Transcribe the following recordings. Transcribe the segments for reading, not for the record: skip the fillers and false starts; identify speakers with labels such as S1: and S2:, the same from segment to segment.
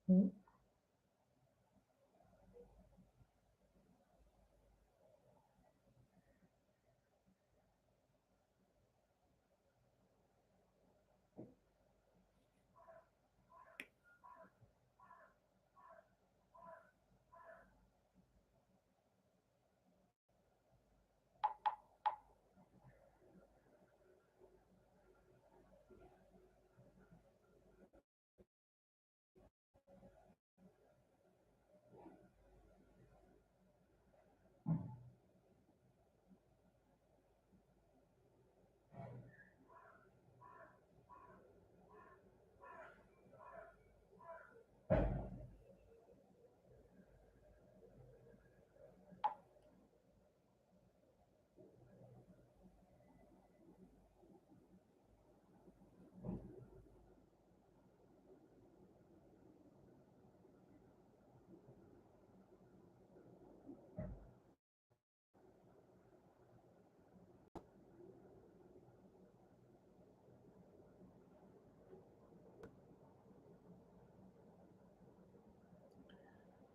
S1: Mm.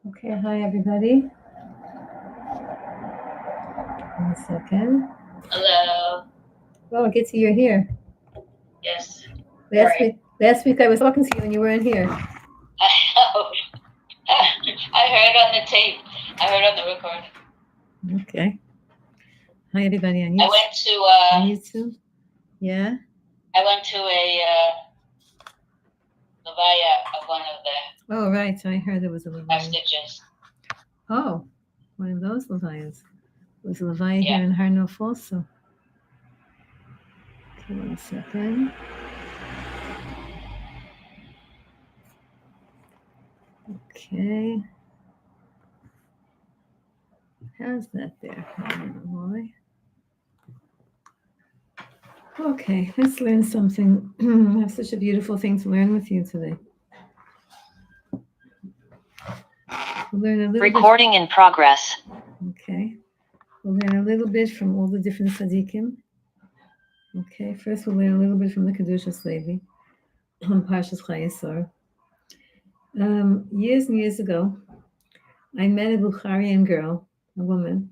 S1: Okay, hi everybody. 1 second.
S2: Hello.
S1: Oh, good to see you're here.
S2: Yes.
S1: Last week I was talking to you and you weren't here.
S2: I know. I heard on the tape. I heard on the record.
S1: Okay. Hi everybody on
S2: I
S1: YouTube.
S2: went to
S1: On YouTube. Yeah.
S2: I went to a levaya of one of the
S1: Oh, right. I heard there was a levaya.
S2: hostages.
S1: Oh, one of those levayas. Was a levaya
S2: Yeah.
S1: here in Harnof also. Okay, 1 second. Okay. How's that there? I don't know why. Okay, let's learn something. I have such a beautiful thing to learn with you today. We'll learn a little
S2: Recording in progress.
S1: Okay. We'll learn a little bit from all the different tzaddikim. Okay, first we'll learn a little bit from the Kedushas Levi on Parshas Chayesor. Years and years ago, I met a Bukharian girl, a woman,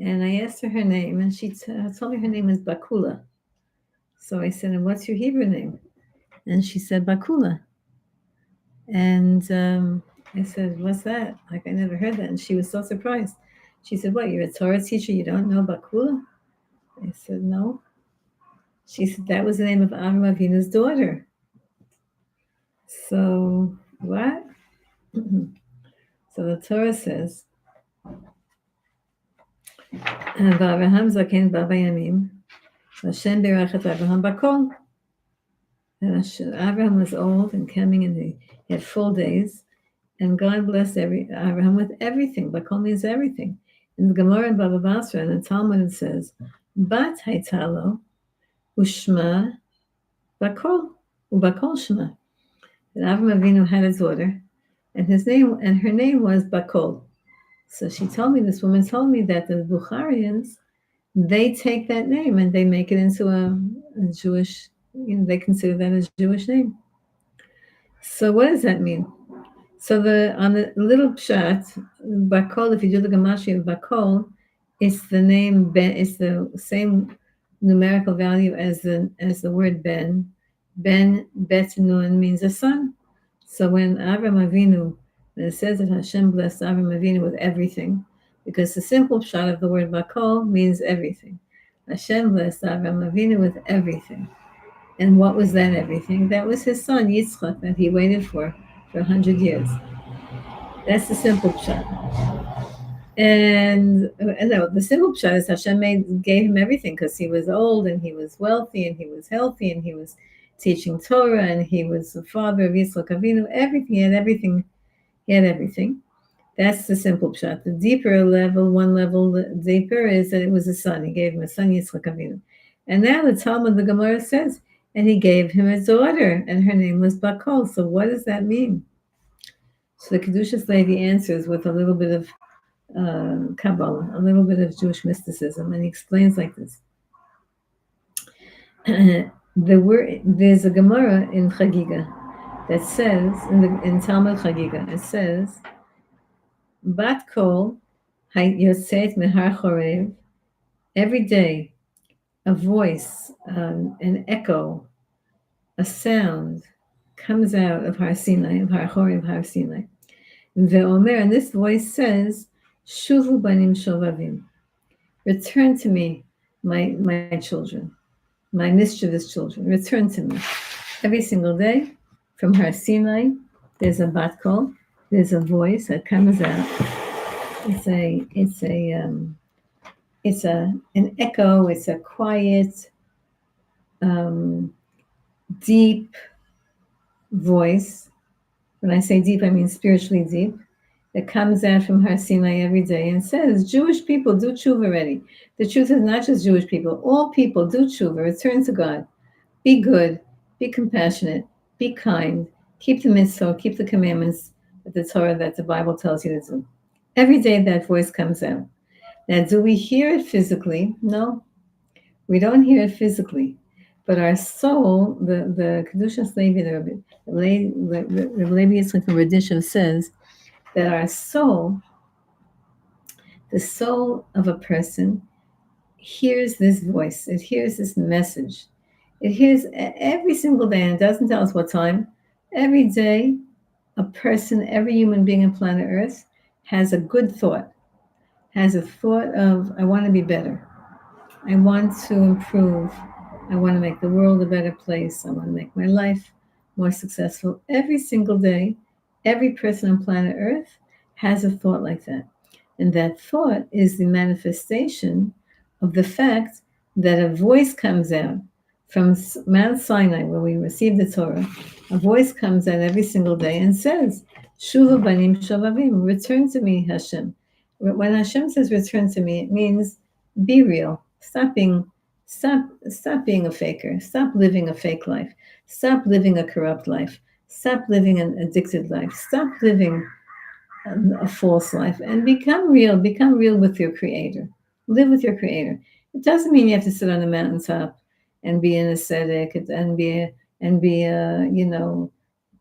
S1: and I asked her name, and she told me her name is Bakula. So I said, and what's your Hebrew name? And she said, Bakula. And I said, what's that? Like, I never heard that. And she was so surprised. She said, what, you're a Torah teacher, you don't know Bakula? I said, no. She said, that was the name of Avram Avinu's daughter. So, what? So the Torah says, V'Avraham zaken baba yamim, Hashem berachet Avraham bakol. And Avraham was old and coming, and he had full days, and God blessed Avraham with everything. Bakol means everything. In the Gemara in Baba Basra, and the Talmud, it says, Bat haytalo ushma bakol ubakol shema. And Avraham Avinu had a daughter, and her name was Bakol. So she told me, this woman told me that the Bukharians, they take that name and they make it into a Jewish, they consider that a Jewish name. So what does that mean? So on the little pshat, Bakol, if you do the Gemashi of Bakol, it's the name Ben, it's the same numerical value as the word Ben. Ben Bet Nun means a son. So when Avram Avinu, when it says that Hashem blessed Avram Avinu with everything, because the simple pshat of the word Bakol means everything. Hashem blessed Avram Avinu with everything. And what was that everything? That was his son Yitzchak that he waited for 100 years. That's the simple pshat. And no, the simple pshat is Hashem gave him everything because he was old and he was wealthy and he was healthy and he was teaching Torah and he was the father of Yitzchak Avinu. Everything, he had everything. He had everything. That's the simple pshat. The deeper level, one level deeper, is that it was a son. He gave him a son, Yitzchak Avinu. And now the Talmud, the Gemara says, and he gave him a daughter, and her name was Bakol. So what does that mean? So the Kedushas Levi answers with a little bit of Kabbalah, a little bit of Jewish mysticism, and he explains like this. There's a Gemara in Chagiga that says in Talmud Chagiga, it says, Bat Kol Yotzet Mehar Chorev. Every day, a voice, an echo, a sound comes out of Har Sinai, of Har Chorev, Har Sinai. Ve'omer, and this voice says, Shuvu banim shovavim. Return to me, my children, my mischievous children. Return to me. Every single day, from Har Sinai, there's a bat kol, there's a voice that comes out. It's an echo. It's a quiet, deep voice. When I say deep, I mean spiritually deep. That comes out from Har Sinai every day and says, Jewish people, do tshuva already. The truth is not just Jewish people. All people do tshuva, return to God. Be good, be compassionate, be kind, keep the mitzvah, keep the commandments that the Torah, that the Bible tells you to do. Every day that voice comes out. Now, do we hear it physically? No, we don't hear it physically. But our soul, the Kedushas Levi, the Rabbi Levi Yitzchak from Radisha says that our soul, the soul of a person, hears this voice. It hears this message. It hears every single day, and it doesn't tell us what time. Every day, a person, every human being on planet Earth has a good thought, has a thought of, I want to be better. I want to improve. I want to make the world a better place. I want to make my life more successful. Every single day, every person on planet Earth has a thought like that. And that thought is the manifestation of the fact that a voice comes out from Mount Sinai, where we received the Torah. A voice comes out every single day and says, Shuva banim shavavim, return to me, Hashem. When Hashem says return to me, it means be real. Stop being a faker. Stop living a fake life. Stop living a corrupt life. Stop living an addicted life. Stop living a false life and become real. Become real with your Creator. Live with your Creator. It doesn't mean you have to sit on a mountaintop and be an ascetic and be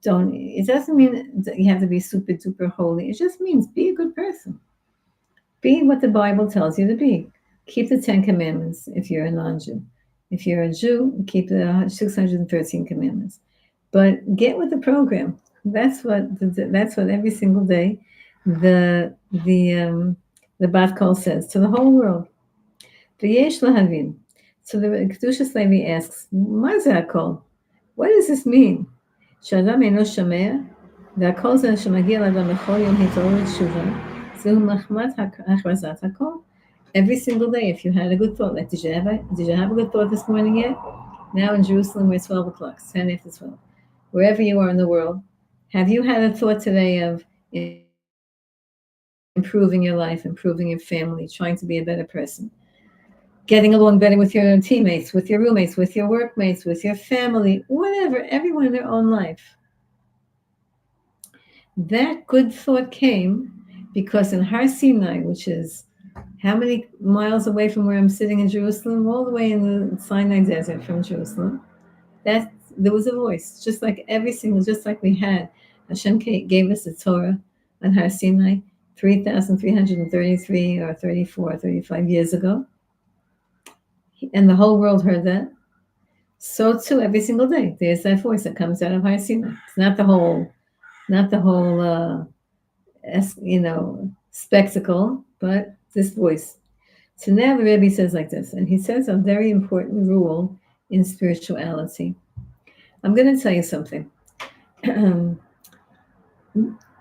S1: don't. It doesn't mean that you have to be super duper holy. It just means be a good person. Be what the Bible tells you to be. Keep the 10 commandments if you're a non-Jew. If you're a Jew, keep the 613 commandments. But get with the program. That's what every single day the Bat Kol says to the whole world. V'yesh lahavin. So the Kedushas Levi asks, "Ma ze hakol? What does this mean? Sh'adam eino shameh, v'hakol ze shemagia l'adam b'chol yom hit'orah tshuva, zehu machmat hachrazat hakol." Every single day, if you had a good thought, like did you have a good thought this morning yet? Now in Jerusalem, we're 12 o'clock, 10 after 12. Wherever you are in the world, have you had a thought today of improving your life, improving your family, trying to be a better person, getting along better with your teammates, with your roommates, with your workmates, with your family, whatever, everyone in their own life? That good thought came because in Har Sinai, which is how many miles away from where I'm sitting in Jerusalem, all the way in the Sinai Desert from Jerusalem, there was a voice, just like we had. Hashem gave us the Torah on Har Sinai 3,333 or 34, 35 years ago. And the whole world heard that. So too, every single day, there's that voice that comes out of Har Sinai. It's not the whole spectacle, but this voice. So now the Rebbe says like this, and he says a very important rule in spirituality. I'm going to tell you something.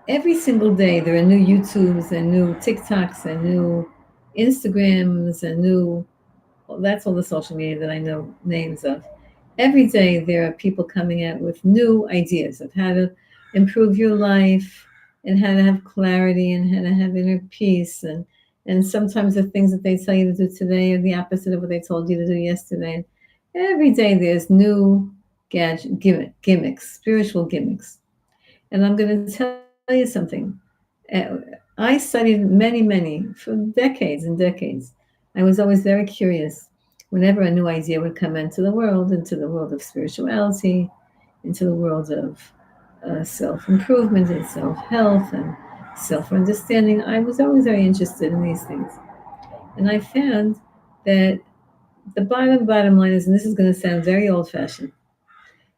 S1: Every single day there are new YouTubes and new TikToks and new Instagrams and that's all the social media that I know names of. Every day there are people coming out with new ideas of how to improve your life and how to have clarity and how to have inner peace. And sometimes the things that they tell you to do today are the opposite of what they told you to do yesterday. Every day there's new gimmicks, spiritual gimmicks. And I'm going to tell you something. I studied many, for decades and decades. I was always very curious whenever a new idea would come into the world of spirituality, into the world of self-improvement and self-health and self-understanding. I was always very interested in these things. And I found that the bottom line is, and this is going to sound very old-fashioned,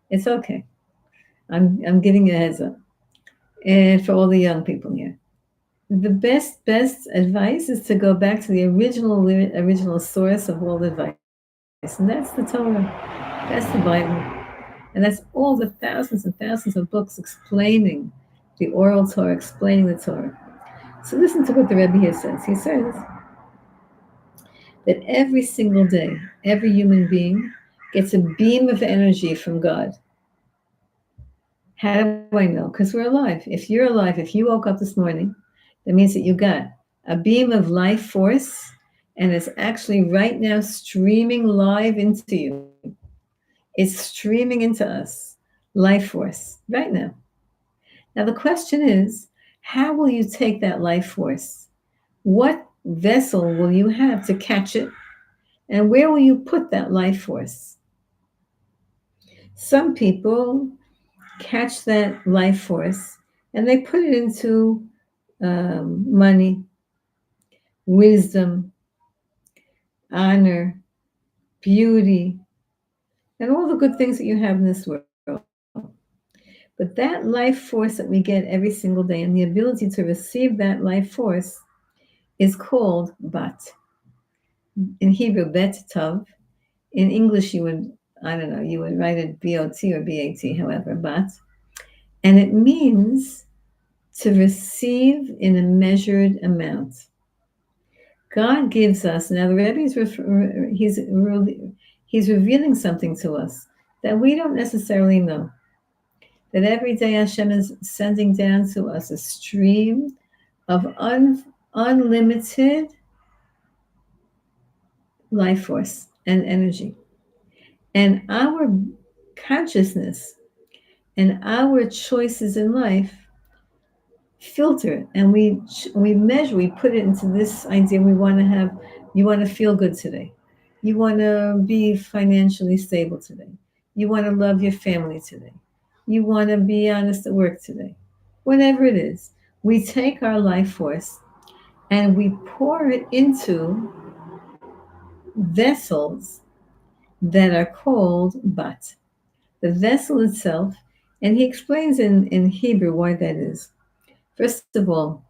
S1: it's okay. I'm giving you a heads up. And for all the young people here, the best advice is to go back to the original source of all advice, and that's the Torah, that's the Bible, and that's all the thousands and thousands of books explaining the oral Torah, explaining the Torah. So listen to what the Rebbe here says. He says that every single day, every human being gets a beam of energy from God. How do I know? Because we're alive. If you're alive, if you woke up this morning, that means that you got a beam of life force, and it's actually right now streaming live into you. It's streaming into us, life force, right now. Now, the question is, how will you take that life force? What vessel will you have to catch it? And where will you put that life force? Some people catch that life force and they put it into money, wisdom, honor, beauty, and all the good things that you have in this world. But that life force that we get every single day and the ability to receive that life force is called bat. In Hebrew, bet tav. In English, you would write it B-O-T or B-A-T, however, bat. And it means to receive in a measured amount. God gives us, now the Rebbe he's revealing something to us that we don't necessarily know. That every day Hashem is sending down to us a stream of unlimited life force and energy. And our consciousness and our choices in life filter it, and we measure, we put it into this idea. You want to feel good today. You want to be financially stable today. You want to love your family today. You want to be honest at work today. Whatever it is, we take our life force and we pour it into vessels that are called bat. The vessel itself, and he explains in Hebrew why that is. First of all,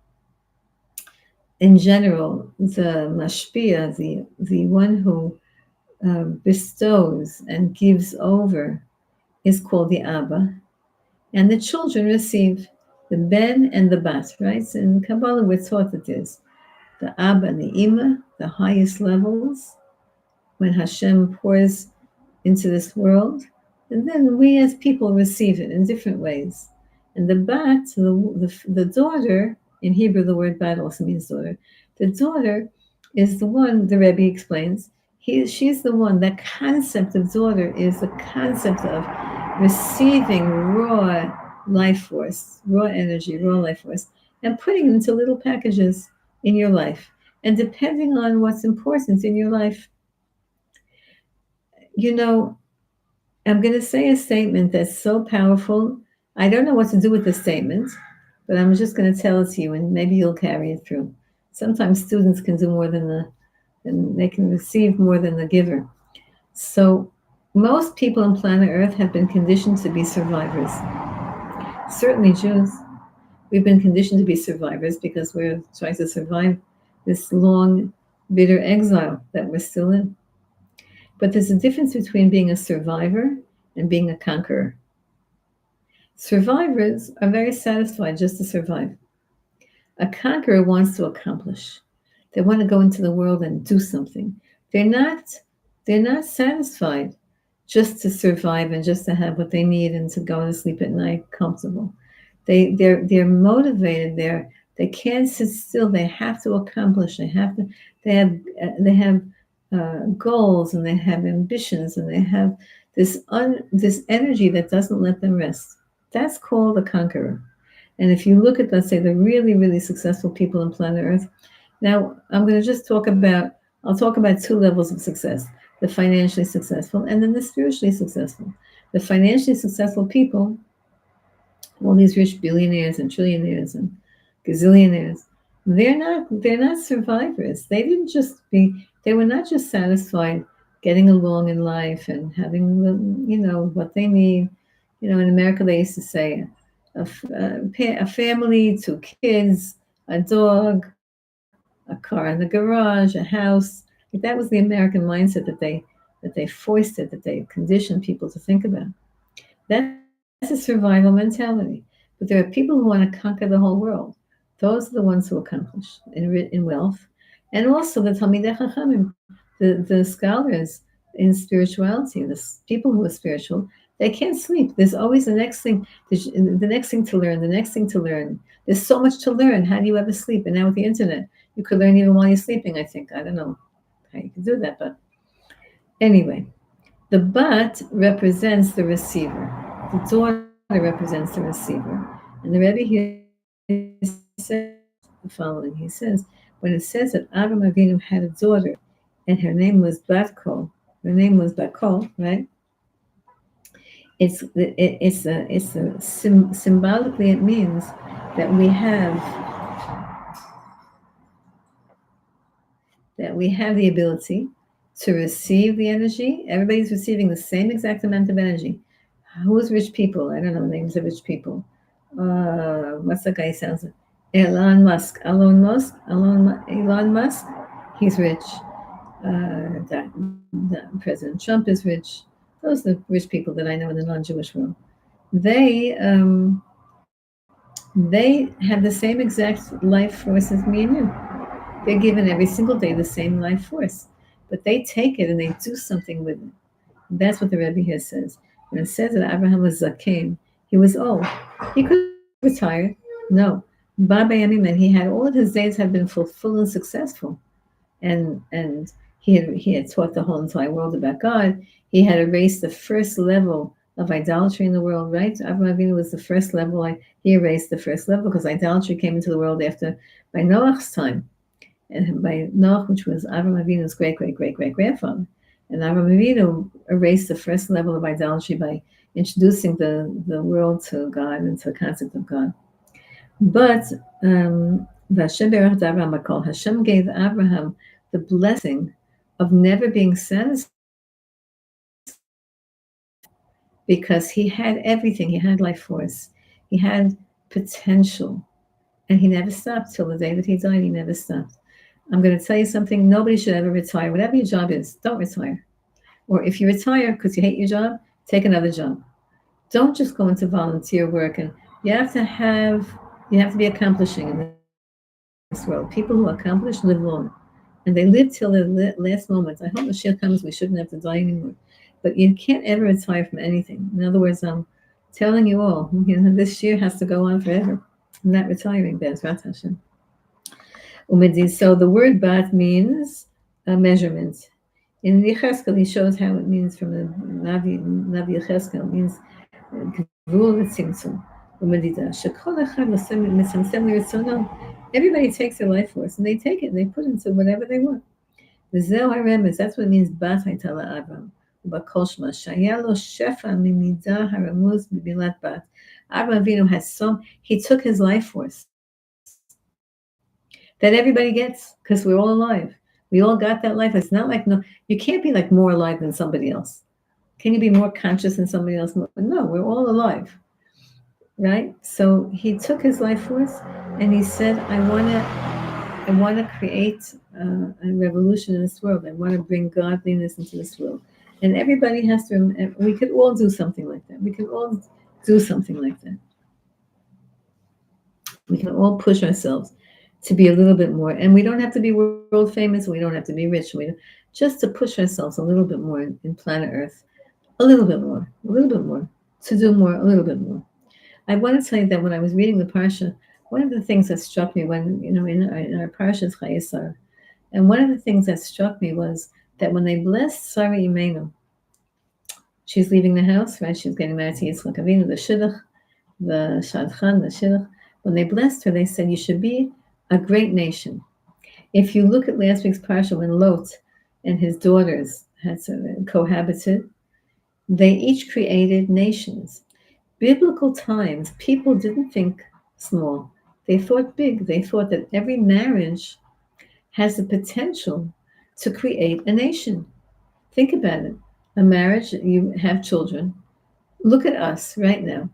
S1: in general, the mashpia, the one who bestows and gives over, is called the Abba, and the children receive the Ben and the Bat, right? So in Kabbalah, we're taught that there's the Abba and the Ima, the highest levels, when Hashem pours into this world, and then we as people receive it in different ways. And the Bat, the daughter, in Hebrew the word Bat also means daughter. The daughter is the one, the Rebbe explains, she's the one, that concept of daughter is the concept of receiving raw life force, raw energy, raw life force, and putting them into little packages in your life. And depending on what's important in your life, I'm going to say a statement that's so powerful. I don't know what to do with the statement, but I'm just going to tell it to you, and maybe you'll carry it through. Sometimes students can do more than they can receive more than the giver. So most people on planet Earth have been conditioned to be survivors. Certainly Jews. We've been conditioned to be survivors because we're trying to survive this long, bitter exile that we're still in. But there's a difference between being a survivor and being a conqueror. Survivors are very satisfied just to survive. A conqueror wants to accomplish. They want to go into the world and do something. They're not satisfied just to survive and just to have what they need and to go to sleep at night comfortable. They're motivated. They can't sit still. They have to accomplish. They have goals, and they have ambitions, and they have this energy that doesn't let them rest. That's called a conqueror. And if you look at, let's say, the really, really successful people on planet Earth, now I'm going to just I'll talk about two levels of success: the financially successful and then the spiritually successful. The financially successful people all these rich billionaires and trillionaires and gazillionaires, they're not survivors. They were not just satisfied getting along in life and having what they need. In America they used to say a family, 2 kids, a dog, a car in the garage, a house. Like that was the American mindset that they foisted, that they conditioned people to think about. That's a survival mentality. But there are people who want to conquer the whole world. Those are the ones who accomplish in wealth. And also the Talmidei Chachamim, the scholars in spirituality, people who are spiritual, they can't sleep. There's always the next thing, the next thing to learn, the next thing to learn. There's so much to learn. How do you ever sleep? And now with the internet, you could learn even while you're sleeping, I think. I don't know how you can do that, but anyway. The bat represents the receiver. The daughter represents the receiver. And the Rebbe here says the following. He says, when it says that Avram Avinu had a daughter, and her name was Bat Kol, right? Symbolically it means that we have the ability to receive the energy. Everybody's receiving the same exact amount of energy. Who's rich people? I don't know names of rich people. What's the guy sounds like? Elon Musk. Elon Musk. He's rich. President Trump is rich. Those are the rich people that I know in the non-Jewish world. They have the same exact life force as me and you. They're given every single day the same life force, but they take it and they do something with it. That's what the Rebbe here says. When it says that Abraham was zaken, he was old. He could have retired. No. Baba Yamim, and he had all of his days had been fulfilled and successful. And he had taught the whole entire world about God. He had erased the first level of idolatry in the world, right? Avraham Avinu was the first level. He erased the first level because idolatry came into the world by Noach's time, and by Noach, which was Avraham Avinu's great grandfather. And Avraham Avinu erased the first level of idolatry by introducing the world to God and to the concept of God. But Hashem gave Abraham the blessing of never being satisfied because he had everything. He had life force. He had potential. And he never stopped till the day that he died. He never stopped. I'm going to tell you something. Nobody should ever retire. Whatever your job is, don't retire. Or if you retire because you hate your job, take another job. Don't just go into volunteer work. And you have to be accomplishing in this world. People who accomplish live long. And they live till their last moments. I hope Mashiach comes, we shouldn't have to die anymore. But you can't ever retire from anything. In other words, I'm telling you all, this year has to go on forever. I'm not retiring, Bezrat Hashem. So the word bat means a measurement. In Yecheskel, he shows how it means from the Navi Yecheskel. It means gvul v'tzimtzum. Everybody takes their life force and they take it and they put it into whatever they want. That's what it means. Bat hayta la'Avram. Ubakol shma shaya lo shefa mimidah haramuz b'bilat bat. Avraham Avinu has he took his life force that everybody gets because we're all alive. We all got that life. It's not like, no, you can't be like more alive than somebody else. Can you be more conscious than somebody else? No, we're all alive, right? So he took his life force and he said, I want to create a revolution in this world. I want to bring godliness into this world. And everybody has to, we could all do something like that. We can all do something like that. We can all push ourselves to be a little bit more. And we don't have to be world famous. We don't have to be rich. Just to push ourselves a little bit more in planet Earth. A little bit more. To do more, a little bit more. I want to tell you that when I was reading the Parsha, one of the things that struck me when, in our Parsha's Chayesar, and one of the things that struck me was that when they blessed Sarah Imenu, she's leaving the house, right? She's getting married to Yitzchak Avinu, the Shidduch, the Shadchan, the Shidduch. When they blessed her, they said, you should be a great nation. If you look at last week's Parsha, when Lot and his daughters had cohabited, they each created nations. Biblical times, people didn't think small. They thought big. They thought that every marriage has the potential to create a nation. Think about it. A marriage, you have children. Look at us right now.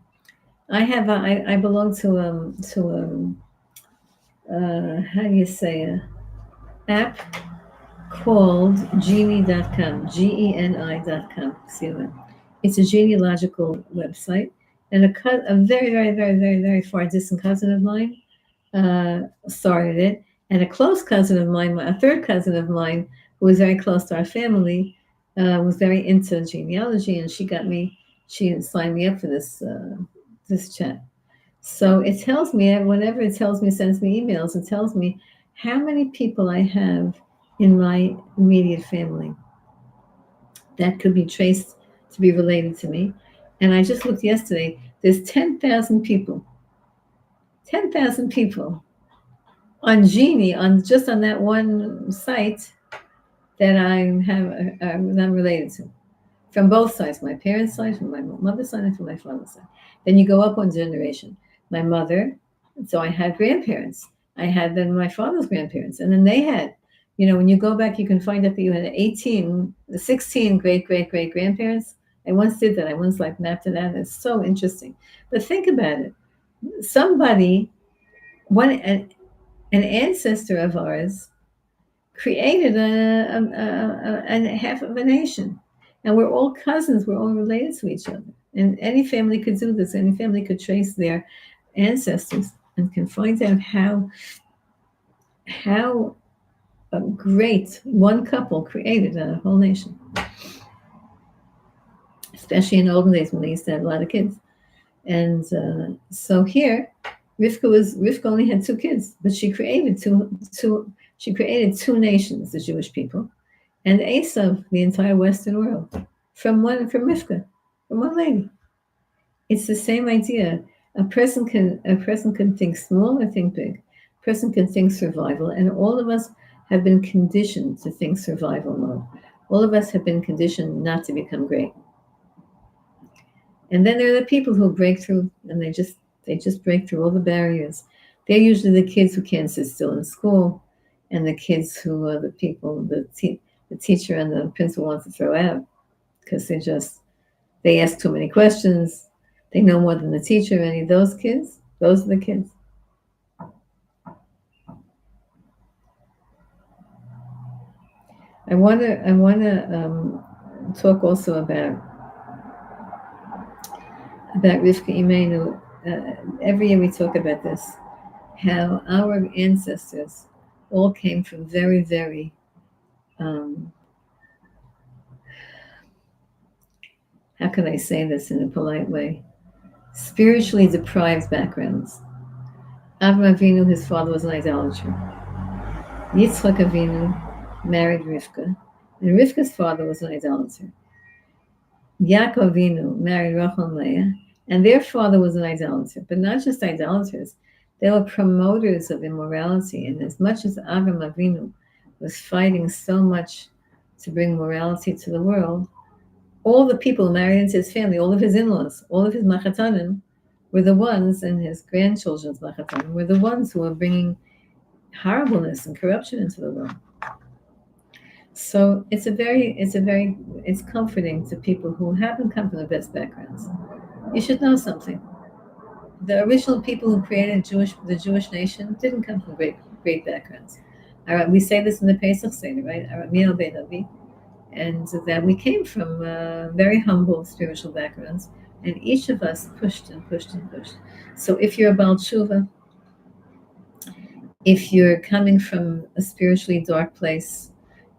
S1: I belong to how do you say a app called Genie.com, GENI.com. It's a genealogical website, and a very, very, very, very, very far distant cousin of mine started it, and a close cousin of mine, a third cousin of mine, who was very close to our family, was very into genealogy, and she signed me up for this chat. So it tells me, whenever it tells me, sends me emails, it tells me how many people I have in my immediate family that could be traced to be related to me. And I just looked yesterday, there's 10,000 people on Genie, on that one site that I'm related to. From both sides, my parents' side, from my mother's side, and from my father's side. Then you go up one generation. My mother, so I had grandparents. I had then my father's grandparents. And then they had, when you go back, you can find out that you had 16 great, great, great grandparents. I once did that. I once mapped it out. It's so interesting. But think about it. Somebody, an ancestor of ours, created a half of a nation. And we're all cousins, we're all related to each other. And any family could do this, any family could trace their ancestors and can find out how great one couple created a whole nation. Especially in olden days when they used to have a lot of kids. And so here, Rivka only had 2 kids, but she created two nations, the Jewish people, and Esav, the entire Western world, from Rivka, from one lady. It's the same idea. A person can think small or think big. A person can think survival, and all of us have been conditioned to think survival mode. All of us have been conditioned not to become great. And then there are the people who break through, and they just break through all the barriers. They're usually the kids who can't sit still in school, and the kids who are the people the teacher and the principal want to throw out because they ask too many questions. They know more than the teacher. Any of those kids, those are the kids. I want to talk also about Rivka Imenu. Every year we talk about this, how our ancestors all came from very, very how can I say this in a polite way? Spiritually deprived backgrounds. Avraham Avinu, his father was an idolater. Yitzchak Avinu married Rivka, and Rivka's father was an idolater. Yaakov Avinu married Rachel and Leah, and their father was an idolater. But not just idolaters, they were promoters of immorality. And as much as Avraham Avinu was fighting so much to bring morality to the world, all the people who married into his family, all of his in-laws, all of his machatanim, were the ones, and his grandchildren's machatanim, were the ones who were bringing horribleness and corruption into the world. So it's comforting to people who haven't come from the best backgrounds. You should know something. The original people who created the Jewish nation didn't come from great backgrounds. We say this in the Pesach Seder, right? And that we came from very humble spiritual backgrounds, and each of us pushed and pushed and pushed. So if you're a Baal Tshuva, if you're coming from a spiritually dark place,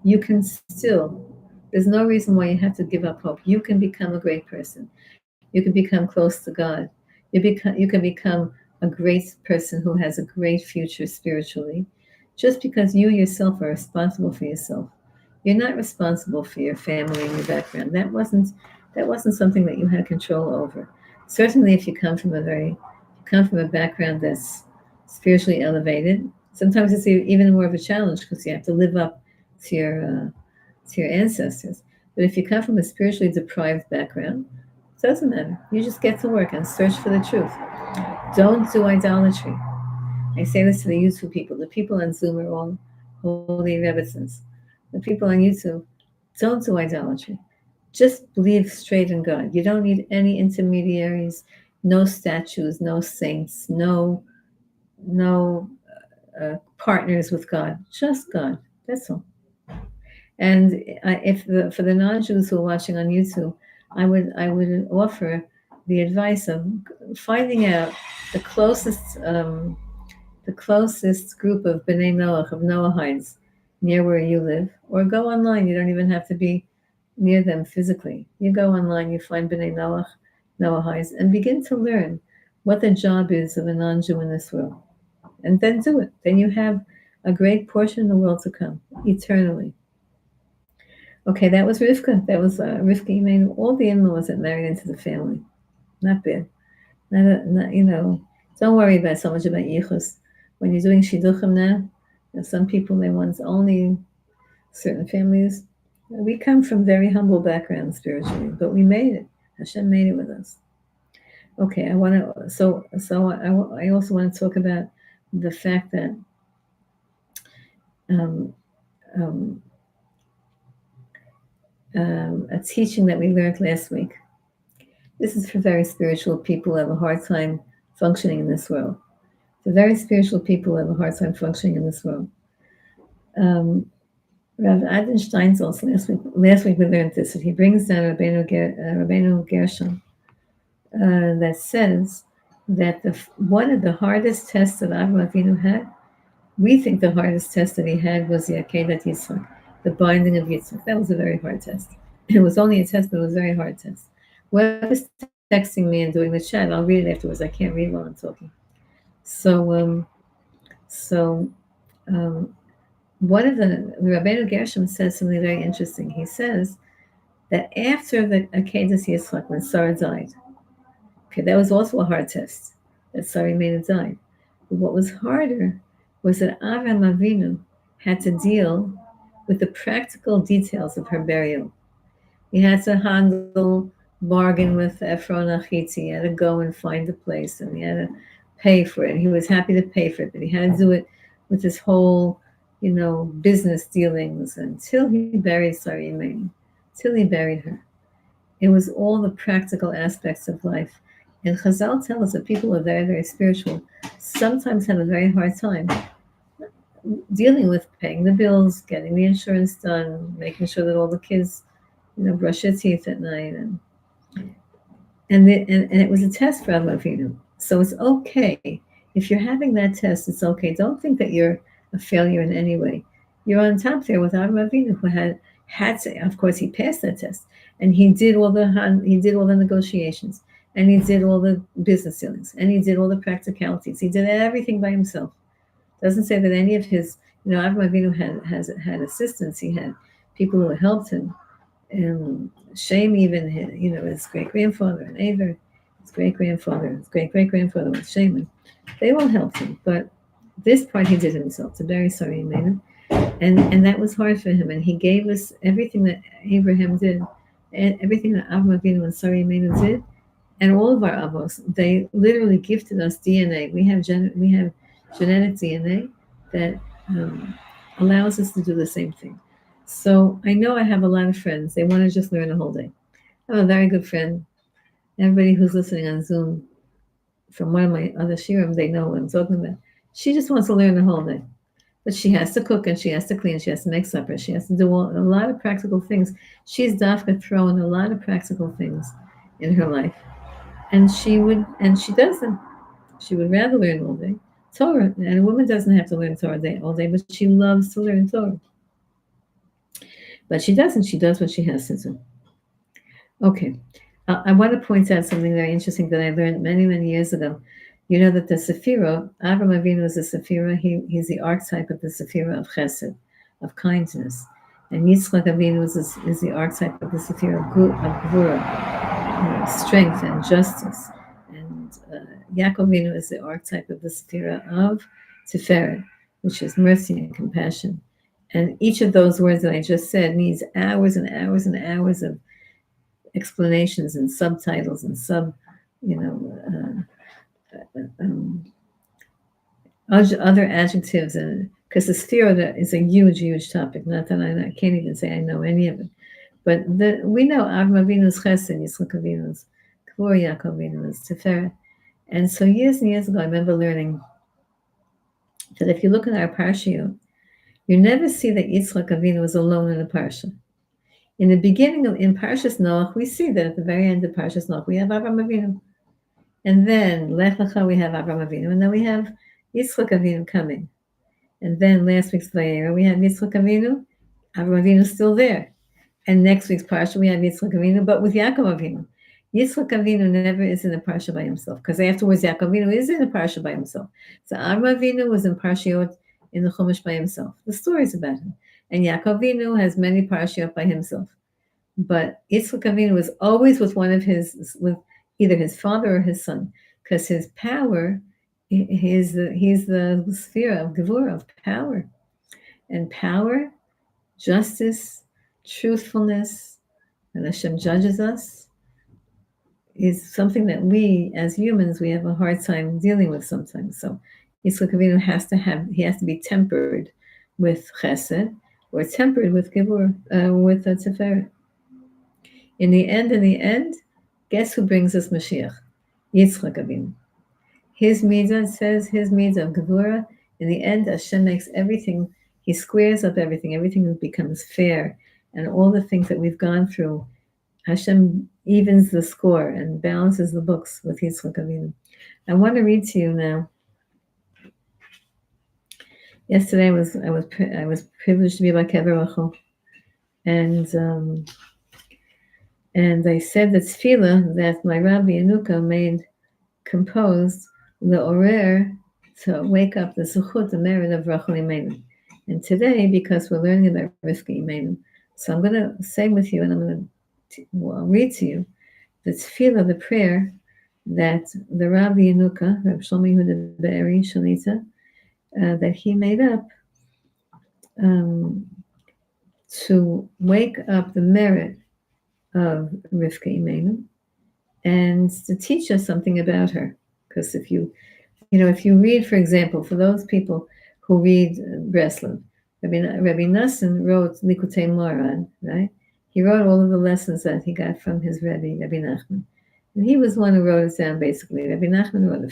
S1: you can still, there's no reason why you have to give up hope. You can become a great person. You can become close to God. You can become a great person who has a great future spiritually, just because you yourself are responsible for yourself. You're not responsible for your family and your background. That wasn't something that you had control over. Certainly, if you come from a background that's spiritually elevated, sometimes it's even more of a challenge because you have to live up to your ancestors. But if you come from a spiritually deprived background, Doesn't matter. You just get to work and search for the truth. Don't do idolatry. I say this to the YouTube people. The people on Zoom are all holy Rebbitzins. The people on YouTube, don't do idolatry. Just believe straight in God. You don't need any intermediaries, no statues, no saints, no partners with God. Just God. That's all. And if for the non-Jews who are watching on YouTube, I would offer the advice of finding out the closest group of B'nai Noach, of Noahides, near where you live, or go online. You don't even have to be near them physically. You go online, you find B'nai Noach, Noahides, and begin to learn what the job is of a non-Jew in this world. And then do it. Then you have a great portion of the world to come, eternally. Okay, that was Rivka. That was Rivka Imenu. All the in-laws that married into the family. Not bad. Not, don't worry about so much about yichus. When you're doing shidduchim now, some people, they want only certain families. We come from very humble backgrounds spiritually, but we made it. Hashem made it with us. Okay, I want to. I also want to talk about the fact that a teaching that we learned last week. This is for very spiritual people who have a hard time functioning in this world. For very spiritual people who have a hard time functioning in this world. Rav Adin Steinsaltz, last week we learned this, and he brings down Rabbeinu Gershon that says that one of the hardest tests that Avraham Avinu had, we think the hardest test that he had was the Akedat Yitzchak, the binding of Yitzchak. That was a very hard test. It was only a test, but it was a very hard test. Whoever's texting me and doing the chat, I'll read it afterwards. I can't read while I'm talking. One of the Rabbeinu Gershom says something very interesting. He says that after the Akedas Yitzchak, when Sarah died, okay, that was also a hard test, that Sarah Imenu died. But what was harder was that Avraham Avinu had to deal with the practical details of her burial. He had to bargain with Ephron Achitzi. He had to go and find a place, and he had to pay for it. He was happy to pay for it, but he had to do it with his whole, business dealings until he buried Sarah Imenu, till he buried her. It was all the practical aspects of life. And Chazal tell us that people who are very, very spiritual sometimes have a very hard time dealing with paying the bills, getting the insurance done, making sure that all the kids, brush their teeth at night, and it was a test for Avraham Avinu. So it's okay if you're having that test. It's okay. Don't think that you're a failure in any way. You're on top there with Avraham Avinu, who had to. Of course, he passed that test, and he did all the negotiations, and he did all the business dealings, and he did all the practicalities. He did everything by himself. Doesn't say that any of his, Avraham Avinu had assistants. He had people who helped him. Shem even, his great-grandfather, and Aver, his great-grandfather, his great-great-grandfather was Shem. They all helped him, but this part he did himself. To bury Sarah Imenu, and that was hard for him. And he gave us everything that Abraham did, and everything that Avraham Avinu and Sarah Imenu did, and all of our avos. They literally gifted us DNA. We have genetic DNA that allows us to do the same thing. So I know I have a lot of friends. They want to just learn the whole day. I have a very good friend. Everybody who's listening on Zoom from one of my other shiurim, they know what I'm talking about. She just wants to learn the whole day. But she has to cook, and she has to clean, she has to make supper, she has to do a lot of practical things. She's dafka throwing a lot of practical things in her life. And she does them. She would rather learn all day. Torah. And a woman doesn't have to learn Torah all day, but she loves to learn Torah. But she doesn't. She does what she has to do. Okay. I want to point out something very interesting that I learned many, many years ago. You know that the Sephirah, Avraham Avinu is a Sephirah. He's the archetype of the Sephirah of Chesed, of kindness. And Yitzchak Avinu is the archetype of the Sephirah of Gvura, strength and justice. And Yaakov Avinu is the archetype of the Sephirah of Tiferet, which is mercy and compassion. And each of those words that I just said needs hours and hours and hours of explanations and subtitles and you know, other adjectives, and because the sphira is a huge topic. Not that I can't even say I know any of it, but we know Avraham Avinu's Chesed, Yitzchak Avinu's Kavur, Yaakov Avinu's Tiferet, and so years and years ago, I remember learning that if you look at our Parsha, you never see that Yitzchak Avinu was alone in the Parsha. In the beginning in Parshas Noach, we see that at the very end of Parshas Noach, we have Avraham Avinu. And then Lech Lecha, we have Avraham Avinu. And then we have Yitzchak Avinu coming. And then last week's Vayera, we have Yitzchak Avinu. Avraham Avinu is still there. And next week's Parsha, we have Yitzchak Avinu, but with Yaakov Avinu. Yitzchak Avinu never is in a Parsha by himself, because afterwards Yaakov Avinu is in a Parsha by himself. So Avraham Avinu was in Parshiot in the Chumash by himself. The stories about him. And Yaakov Avinu has many Parshiot by himself. But Yitzchak Avinu was always with with either his father or his son, because his power, he's the sphere of Gevurah, of power. And power, justice, truthfulness, and Hashem judges us, is something that we, as humans, we have a hard time dealing with sometimes. So Yitzchak Avinu has to be tempered with Chesed, or tempered with Gevurah, with Tiferet. In the end, guess who brings us Mashiach? Yitzchak Avinu. His mitzvah says, his mitzvah of Gevurah, in the end, Hashem makes everything, he squares up everything becomes fair, and all the things that we've gone through, Hashem evens the score and balances the books with Yitzchak Avinu. I want to read to you now. Yesterday I was privileged to be by Kever Rachel, and I said the tefillah that my Rabbi Yanuka composed the Orer, to wake up the Zuchut, the merit of Rachel Imenu. And today, because we're learning about Rivka Imenu, so I'm going to say with you, and I'm going to read to you the tefillah, the prayer that the Rabbi Yanuka, Rabbi Shlomo Yehuda Be'eri Shalita, that he made up to wake up the merit of Rivka Imenu, and to teach us something about her. Because if you read, for example, for those people who read Breslov, Rabbi Nassan wrote Likutei Moharan, right? He wrote all of the lessons that he got from his Rebbe, Rabbi Nachman. And he was one who wrote it down, basically. Rabbi Nachman wrote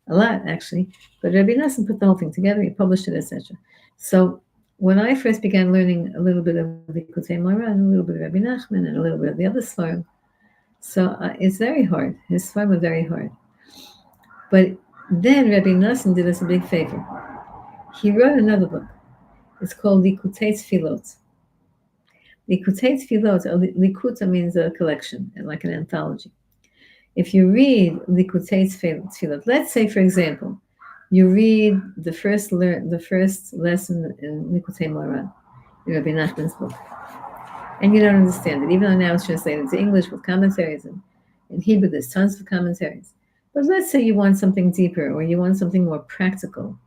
S1: a lot, actually. But Rabbi Nassan put the whole thing together, he published it, etc. So when I first began learning a little bit of Likutei Moharan, a little bit of Rabbi Nachman, and a little bit of the other Svarim, so it's very hard. His Svarim are very hard. But then Rabbi Nassan did us a big favor. He wrote another book. It's called Likutei Tfilot. Likutei Tfilot, Likuta means a collection, like an anthology. If you read Likutei Tfilot, let's say, for example, you read the first lesson in Likutei Moharan, in Rabbi Nachman's book, and you don't understand it, even though now it's translated into English with commentaries, and in Hebrew there's tons of commentaries. But let's say you want something deeper, or you want something more practical.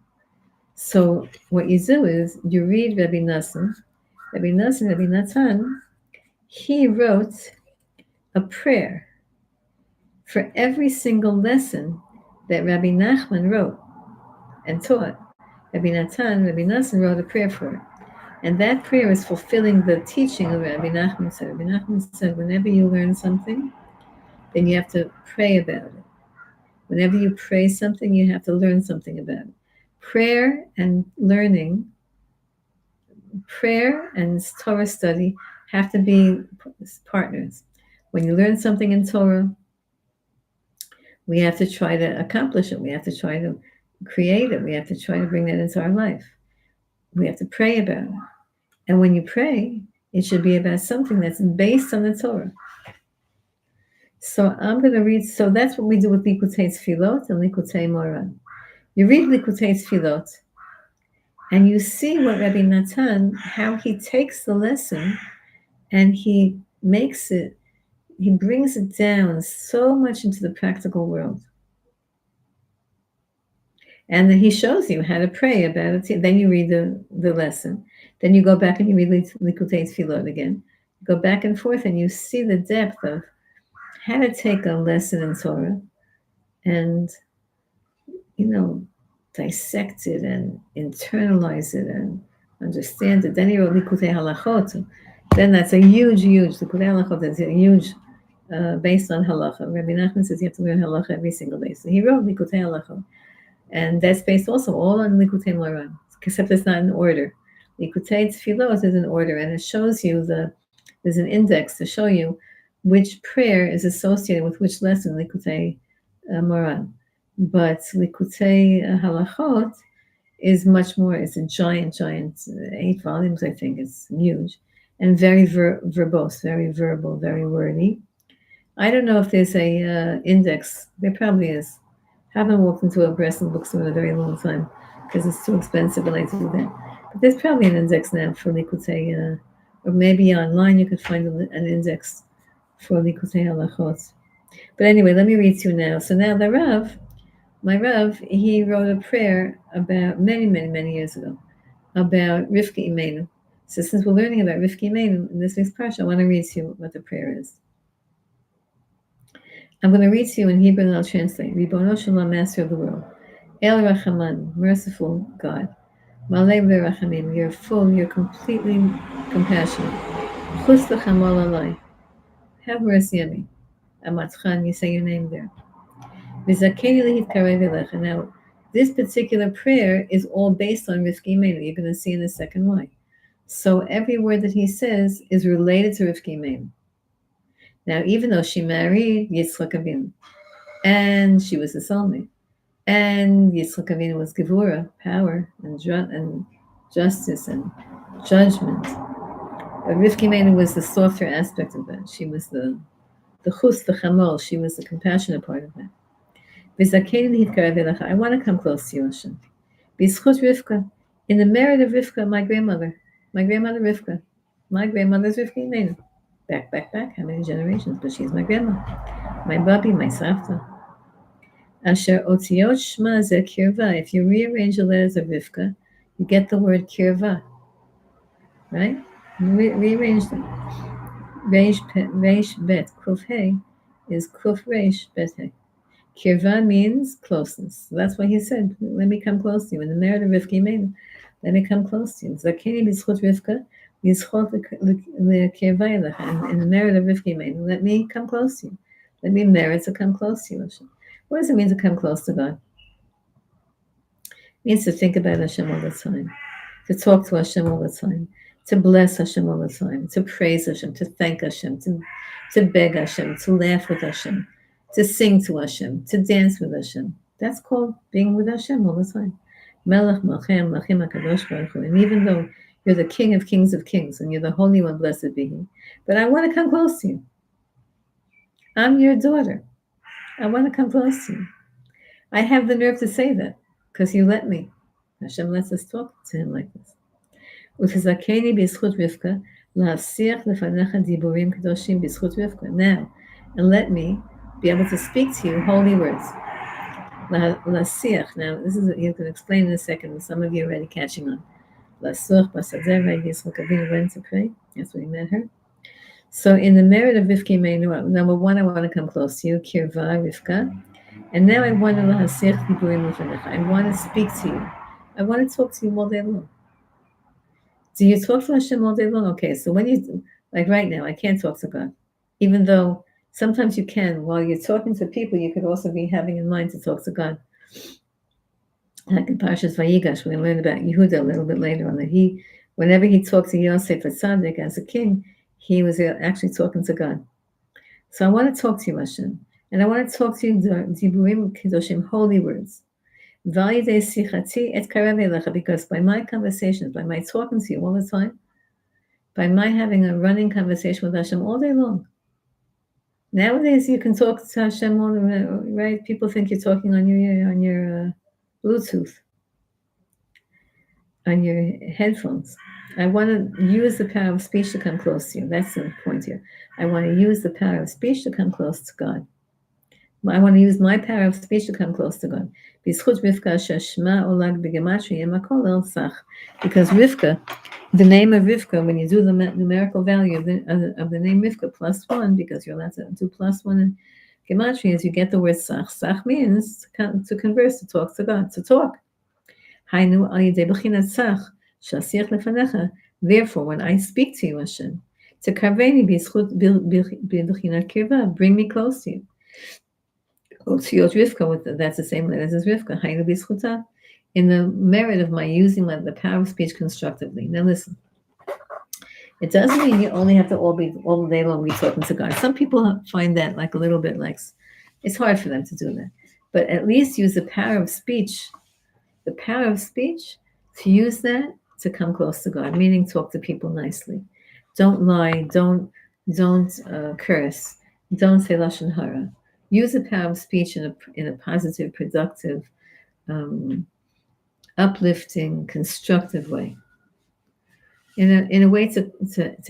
S1: So what you do is you read Rabbi Natan, he wrote a prayer for every single lesson that Rabbi Nachman wrote and taught. Rabbi Natan wrote a prayer for it. And that prayer is fulfilling the teaching of Rabbi Nachman said. Rabbi Nachman said, whenever you learn something, then you have to pray about it. Whenever you pray something, you have to learn something about it. Prayer and Torah study have to be partners. When you learn something in Torah, we have to try to accomplish it. We have to try to create it. We have to try to bring that into our life. We have to pray about it. And when you pray, it should be about something that's based on the Torah. So I'm going to read, so that's what we do with Likutei Tfilot and Likutei Moharan. You read Likutei Tfilot, and you see what Rabbi Natan, how he takes the lesson and he brings it down so much into the practical world. And then he shows you how to pray about it. Then you read the lesson. Then you go back and you read Likutei Tfilot again. go back and forth, and you see the depth of how to take a lesson in Torah and, dissect it and internalize it and understand it. Then you wrote Likutei Halachot. Then that's a huge Likutei Halachot. That's a huge based on halacha. Rabbi Nachman says you have to learn halacha every single day. So he wrote Likutei Halachot, and that's based also all on Likutei Moran, except it's not in order. Likutei Tefillot is in order, and it shows you there's an index to show you which prayer is associated with which lesson, Likutei Moran. But Likutei Halachot is much more. It's a giant, 8 volumes, I think. It's huge and very verbose, very verbal, very wordy. I don't know if there's a index. There probably is. Haven't walked into a Breslin bookstore in a very long time because it's too expensive when I do that. But there's probably an index now for Likutei, or maybe online you could find an index for Likutei Halachot. But anyway, let me read to you now. So now my Rav, he wrote a prayer about many years ago about Rivka Imenu. So since we're learning about Rivka Imenu in this week's Parsha, I want to read to you what the prayer is. I'm going to read to you in Hebrew and I'll translate. Ribono Shalom, Master of the world. El Rachaman, merciful God. Malei Rachamim, you're full, you're completely compassionate. Chus L'chamal Alai, have mercy on me. Amatchan, you say your name there. V'zakeni lihitkarev elecha. Now, this particular prayer is all based on Rivka Imenu. You're going to see in a second why. So every word that he says is related to Rivka Imenu. Now, even though she married Yitzchak Avinu, and she was a soulmate, and Yitzchak Avinu was Gevura, power, and justice, and judgment, but Rivka Imenu was the softer aspect of that. She was the chus, the chamol, she was the compassionate part of that. I want to come close to you, Hashem. B'zchut Rivka, in the merit of Rivka, my grandmother Rivka, my grandmother's Rivka Imenu. Back, how many generations? But she's my grandma, my babi, my savta. Asher otiot shma ze kirva. If you rearrange the letters of Rivka, you get the word kirva, right? Rearrange them. Reish bet kuf hey is kuf reish bet hey. Kirva means closeness. So that's why he said, let me come close to you. In the merit of Rivka Imenu, let me come close to you. Zakeni b'zchut Rivka, b'zchut l'kirva elecha. In the merit of Rivka Imenu, let me come close to you. Let me merit to come close to you, Hashem. What does it mean to come close to God? It means to think about Hashem all the time, to talk to Hashem all the time, to bless Hashem all the time, to praise Hashem, to thank Hashem, to beg Hashem, to laugh with Hashem, to sing to Hashem, to dance with Hashem. That's called being with Hashem all the time. Melech Malchem Lachim HaKadosh Baruch Hu. And even though you're the King of Kings and you're the Holy One, blessed be He, but I want to come close to you. I'm your daughter. I want to come close to you. I have the nerve to say that because you let me. Hashem lets us talk to Him like this. Utazakeni b'zchut Rivka la'asiach lefanecha diburim kadoshim b'zchut Rivka. Now, and let me be able to speak to you holy words. La'asiach. Now, this is what you can explain in a second. And some of you are already catching on. La'asuach b'sadeh, right? Yitzchak Avinu went to pray. That's when he met her. So, in the merit of Rivka Imenu, number one, I want to come close to you, Kirva, Rivka. And now I want to la'asiach diburim lefanecha. I want to speak to you. I want to talk to you all day long. Do you talk to Hashem all day long? Okay, so when you, like right now, I can't talk to God. Even though sometimes you can. While you're talking to people, you could also be having in mind to talk to God. Like in Parshas Vayigash, we learned about Yehuda a little bit later on, that whenever he talked to Yosef Tzaddik as a king, he was actually talking to God. So I want to talk to you, Hashem. And I want to talk to you, Diburim Kedoshim, holy words. Because by my conversations, by my talking to you all the time, by my having a running conversation with Hashem all day long. Nowadays, you can talk to Hashem all the way, right? People think you're talking on your Bluetooth, on your headphones. I want to use the power of speech to come close to you. That's the point here. I want to use the power of speech to come close to God. I want to use my power of speech to come close to God. Because Rivka, the name of Rivka, when you do the numerical value of the name Rivka +1, because you're allowed to do +1 in Gematria, is you get the word Sach. Sach means to converse, to talk to God, to talk. Therefore, when I speak to you, Hashem, to bring me close to you. That's the same letters as Rivka. In the merit of my using the power of speech constructively. Now listen, it doesn't mean you only have to all day long be talking to God. Some people find that like a little bit like it's hard for them to do that. But at least use the power of speech, to use that to come close to God, meaning talk to people nicely. Don't lie, don't curse, don't say lashon hara. Use the power of speech in a positive, productive, uplifting, constructive way. In a way to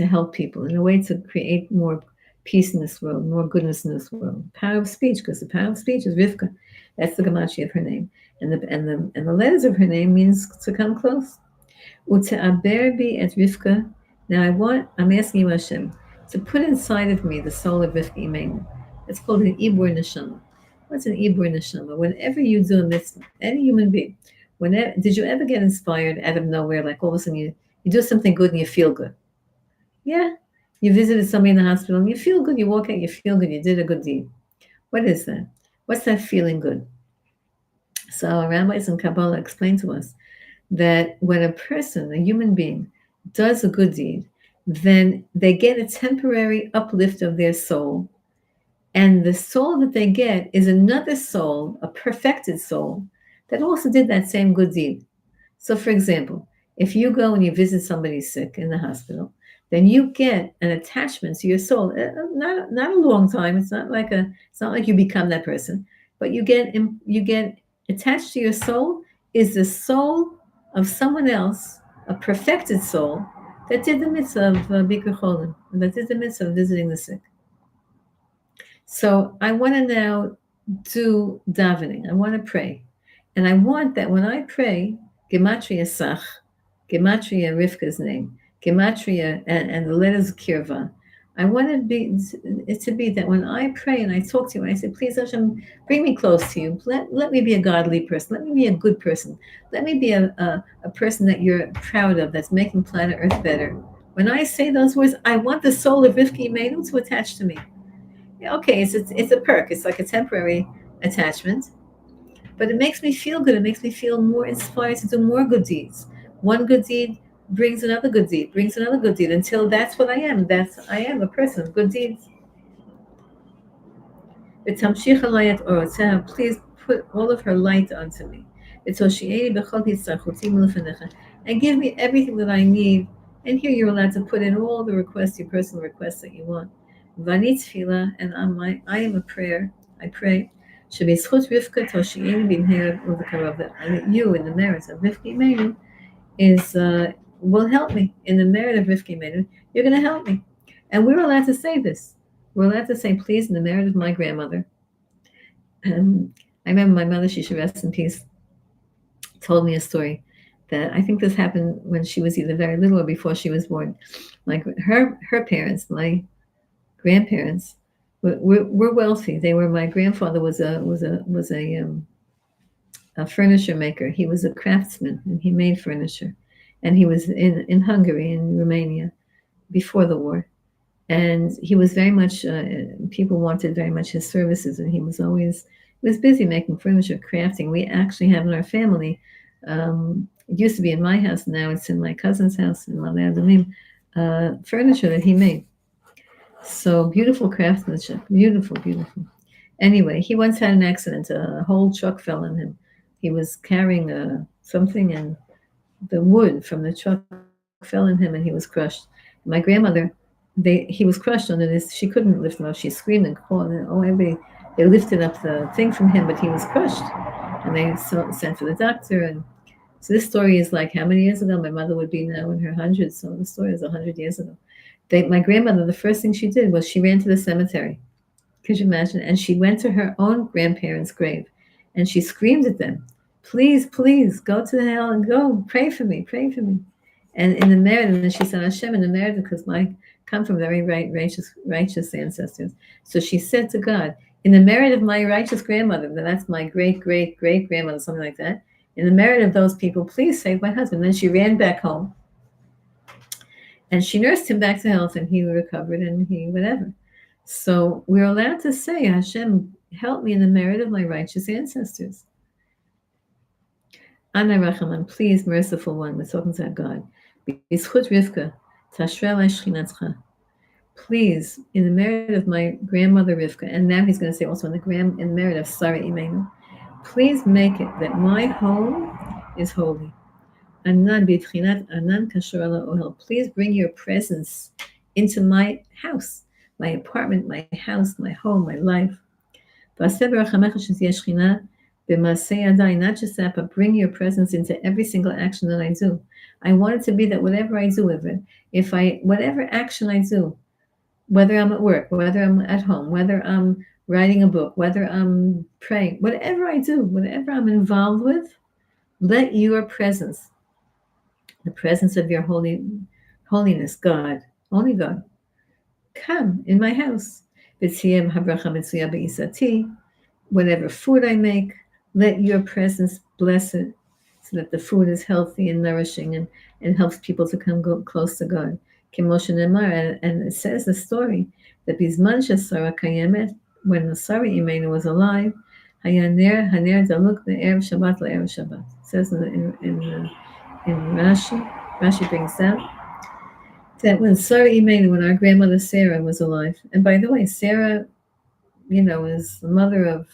S1: help people, in a way to create more peace in this world, more goodness in this world. Power of speech, because the power of speech is Rivka. That's the Gematria of her name, and the letters of her name means to come close. Ute'aber bi et Rivka. Now I'm asking you, Hashem, to put inside of me the soul of Rivka Imenu. It's called an Ibur Neshama. What's an Ibur Neshama? Whenever you do a mitzvah, any human being, did you ever get inspired out of nowhere, like all of a sudden you do something good and you feel good? Yeah. You visited somebody in the hospital and you feel good, you walk out, you feel good, you did a good deed. What is that? What's that feeling good? So rabbis and Kabbalah explain to us that when a person, a human being, does a good deed, then they get a temporary uplift of their soul. And the soul that they get is another soul, a perfected soul, that also did that same good deed. So for example, if you go and you visit somebody sick in the hospital, then you get an attachment to your soul. Not a long time. It's not like you become that person, but you get attached to your soul is the soul of someone else, a perfected soul that did the mitzvah of Bikur Cholim, that did the mitzvah of visiting the sick. So I want to now do davening. I want to pray, and I want that when I pray, Gematria Sach, Gematria Rivka's name, Gematria and the letters Kirva. I want it to be that when I pray and I talk to you, and I say, please Hashem, bring me close to you. Let me be a godly person. Let me be a good person. Let me be a person that you're proud of, that's making planet Earth better. When I say those words, I want the soul of Rivka Imenu to attach to me. Okay, it's a perk. It's like a temporary attachment. But it makes me feel good. It makes me feel more inspired to do more good deeds. One good deed brings another good deed, until that's what I am. I am a person of good deeds. Please put all of her light onto me. And give me everything that I need. And here you're allowed to put in all the requests, your personal requests that you want. Vani tefillah, and I am a prayer. I pray. And that you, in the merits of Rivka Imenu, will help me. In the merit of Rivka Imenu, you're going to help me. And we're allowed to say this. We're allowed to say, please, in the merit of my grandmother. And I remember my mother, she should rest in peace, told me a story that I think this happened when she was either very little or before she was born. Like her parents, my grandparents, were wealthy. My grandfather was a furniture maker. He was a craftsman and he made furniture. And he was in Hungary and Romania before the war. And he was very much, people wanted very much his services, and he was busy making furniture, crafting. We actually have in our family, it used to be in my house, now it's in my cousin's house in Malay Adumim, furniture that he made. So beautiful craftsmanship, beautiful. Anyway, he once had an accident. A whole truck fell on him. He was carrying something, and the wood from the truck fell on him, and he was crushed. My grandmother, he was crushed under this. She couldn't lift him up. She screamed and called, and everybody, they lifted up the thing from him, but he was crushed. And they sent for the doctor. And so this story is like how many years ago? My mother would be now in her hundreds, so the story is 100 years ago. My grandmother, the first thing she did was she ran to the cemetery Could you imagine? And she went to her own grandparents' grave and she screamed at them, please, please, go to hell and go, pray for me, pray for me. And in the merit, and she said, Hashem, in the merit, because I come from very righteous ancestors. So she said to God, in the merit of my righteous grandmother, that's my great grandmother, something like that, in the merit of those people, please save my husband. Then she ran back home and she nursed him back to health and he recovered and he whatever. So we're allowed to say, Hashem, help me in the merit of my righteous ancestors. Ana Rachaman, please, merciful one, we're talking to God. B'zchut Rivka, tashra alai shechinatcha. Please, in the merit of my grandmother Rivka, and now he's going to say also in the merit of Sarah Imenu, please make it that my home is holy. Anan b'tchinat anan kashur ala ohel. Please bring your presence into my house, my apartment, my house, my home, my life. Not just that, but bring your presence into every single action that I do. I want it to be that whatever I do with it, whatever action I do, whether I'm at work, whether I'm at home, whether I'm writing a book, whether I'm praying, whatever I do, whatever I'm involved with, let your presence, the presence of your holiness, God, only God, come in my house. Whatever food I make, let your presence bless it so that the food is healthy and nourishing and helps people to go close to God. And it says the story that Bizman Sarah Kayemet, when the Sarah Imenu was alive, Haner Daluk the Erev Shabbat LeErev Shabbat. It says in Rashi brings down that when Sarah Imenu, when our grandmother Sarah was alive, and by the way, Sarah, is the mother of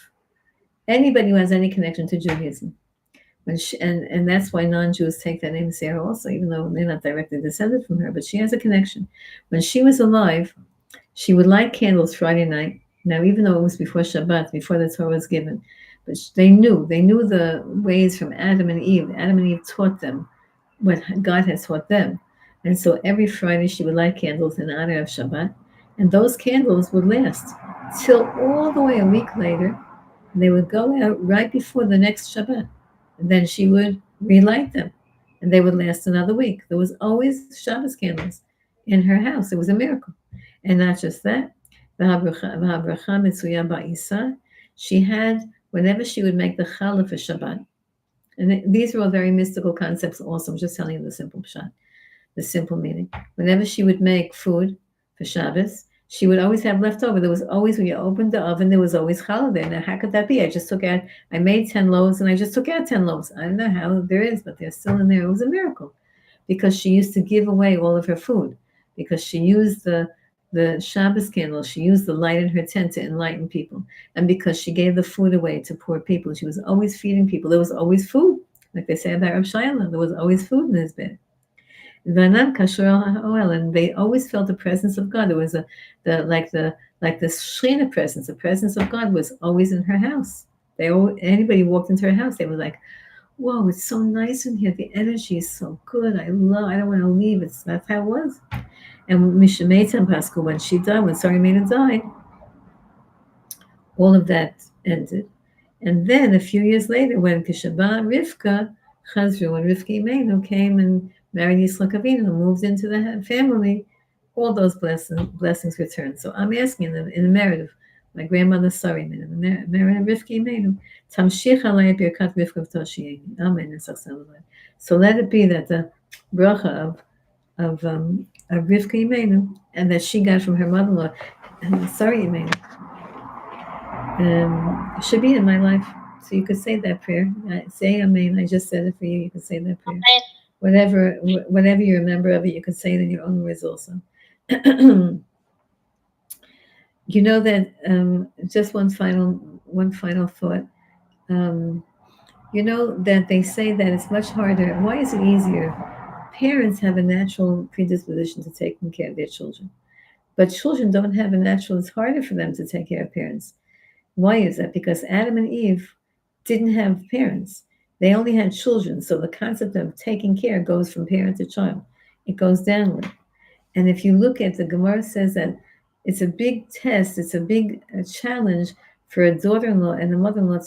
S1: anybody who has any connection to Judaism. And that's why non-Jews take that name Sarah also, even though they're not directly descended from her, but she has a connection. When she was alive, she would light candles Friday night. Now, even though it was before Shabbat, before the Torah was given, but they knew the ways from Adam and Eve. Adam and Eve taught them what God had taught them. And so every Friday she would light candles in honor of Shabbat, and those candles would last till all the way a week later. And they would go out right before the next Shabbat. And then she would relight them. And they would last another week. There was always Shabbos candles in her house. It was a miracle. And not just that. She had, whenever she would make the challah for Shabbat, and these are all very mystical concepts also. I'm just telling you the simple pshat, the simple meaning. Whenever she would make food for Shabbos, she would always have leftover. There was always, when you opened the oven, there was always challah there. Now, how could that be? I made 10 loaves and I just took out 10 loaves. I don't know how there is, but they're still in there. It was a miracle because she used to give away all of her food because she used the Shabbos candle. She used the light in her tent to enlighten people. And because she gave the food away to poor people, she was always feeding people. There was always food. Like they say about Rav Shayla, there was always food in his bed. And they always felt the presence of God. There was the Shekhinah presence. The presence of God was always in her house. Anybody walked into her house, they were like, "Whoa, it's so nice in here. The energy is so good. I don't want to leave." That's how it was. And Mishameitam Pascal, when she died, when Sarah Imenu died, all of that ended. And then a few years later, when Kishabah Rivka Chazru, when Rivka Imenu came and married Yitzchak Avinu, moved into the family, all those blessings returned. So I'm asking in the merit of my grandmother Sarah Imenu, in the merit of Rivka Imenu, Tamshich alei birkat Rivka v'toshiyeni. Amen. So let it be that the bracha of Rivka Imenu, and that she got from her mother-in-law, Sarah Imenu, should be in my life. So you could say that prayer. Say Amen. I just said it for you. You could say that prayer.
S2: Amen.
S1: Whatever you remember of it, you could say it in your own words also. You know that just one final thought. You know that they say that it's much harder. Why is it easier? Parents have a natural predisposition to taking care of their children, but children don't have a natural. It's harder for them to take care of parents. Why is that? Because Adam and Eve didn't have parents. They only had children. So the concept of taking care goes from parent to child. It goes downward. And if you look at the Gemara says that it's a big test. It's a big challenge for a daughter-in-law and a mother-in-law